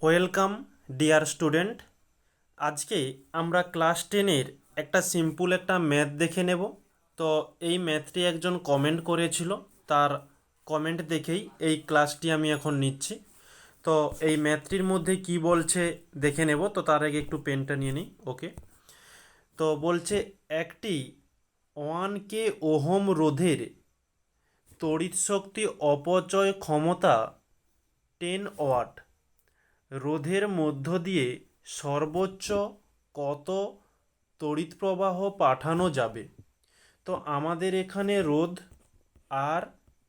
Welcome dear student. আজকে আমরা class 10-এর একটা সিম্পল একটা ম্যাথ দেখে নেব। তো এই ম্যাথটি একজন কমেন্ট করেছিল, তার কমেন্ট দেখেই এই ক্লাসটি আমি এখন নিচ্ছি। তো এই ম্যাথটির মধ্যে কি বলছে দেখে নেব। তো তার আগে একটু পেনটা নিয়ে নিই। ওকে, তো বলছে একটি 1K ওহম রোধের তড়িৎ শক্তি অপচয় ক্ষমতা 10 ওয়াট। রোধের মধ্য দিয়ে সর্বোচ্চ কত তড়িৎ প্রবাহ পাঠানো যাবে? তো আমাদের এখানে রোধ আর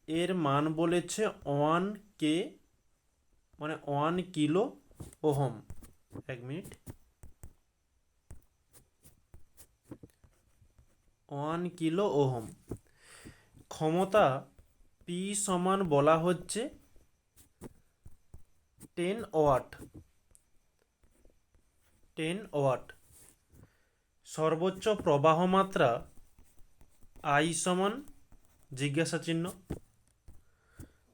এর মান বলেছে 1K, মানে 1 kilo ohm. 1 minute. 1 kilo ohm. ক্ষমতা পি সমান বলা হচ্ছে 10 ওয়াট। 10 ওয়াট। সর্বোচ্চ প্রবাহ মাত্রা আই সমান জিজ্ঞাসা চিহ্ন।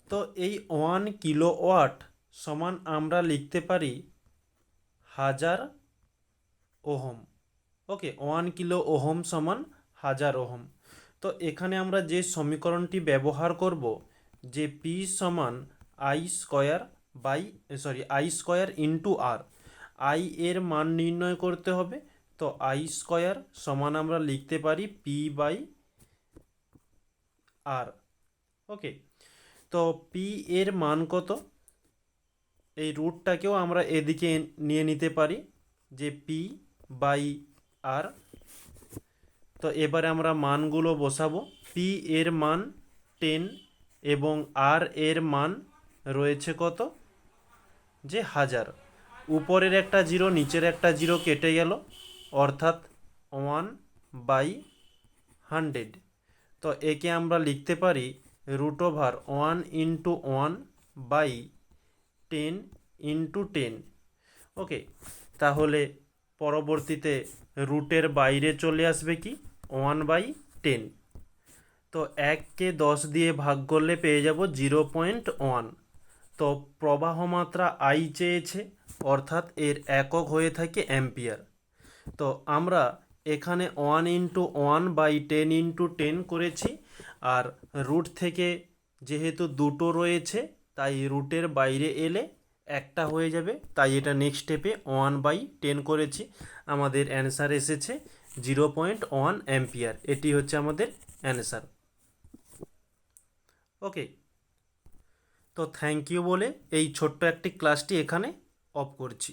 তো এই 1 কিলোওয়াট সমান আমরা লিখতে পারি 1000 ওহম। ওকে, 1 কিলো ওহম সমান 1000 ওহম। তো এখানে আমরা যে সমীকরণটি ব্যবহার করব, যে পি সমান I square into R. I এর মান নির্ণয় করতে হবে। তো আই স্কোয়ার সমান আমরা লিখতে পারি পি বাই আর। ওকে, তো পি এর মান কত? এই রুটটাকেও আমরা এদিকে নিয়ে নিতে পারি, যে পি বাই আর। তো এবারে আমরা মানগুলো বসাবো। পি এর মান 10 এবং আর এর মান রয়েছে কত? যে 1000। উপরের একটা জিরো নিচের একটা জিরো কেটে গেল, অর্থাৎ 1/100। তো একে আমরা লিখতে পারি √1 ইন্টু 1/10 × 10। ওকে, তাহলে পরবর্তীতে রুটের বাইরে চলে আসবে কি 1/10। তো 1কে 10 দিয়ে ভাগ করলে পেয়ে যাব 0.1। তো প্রবাহ মাত্রা আই চেয়েছে, অর্থাৎ এর একক হয়ে থাকে অ্যাম্পিয়ার। তো আমরা এখানে 1 × 1/10 × 10 করেছি। আর রুট থেকে যেহেতু দুটো রয়েছে, তাই রুটের বাইরে এলে একটা হয়ে যাবে, তাই এটা নেক্সট স্টেপে 1/10 করেছি। আমাদের অ্যান্সার এসেছে 0.1 অ্যাম্পিয়ার। এটি হচ্ছে আমাদের অ্যান্সার। ওকে, তো থ্যাংক ইউ বলে এই ছোট্ট একটি ক্লাসটি এখানে অফ করছি।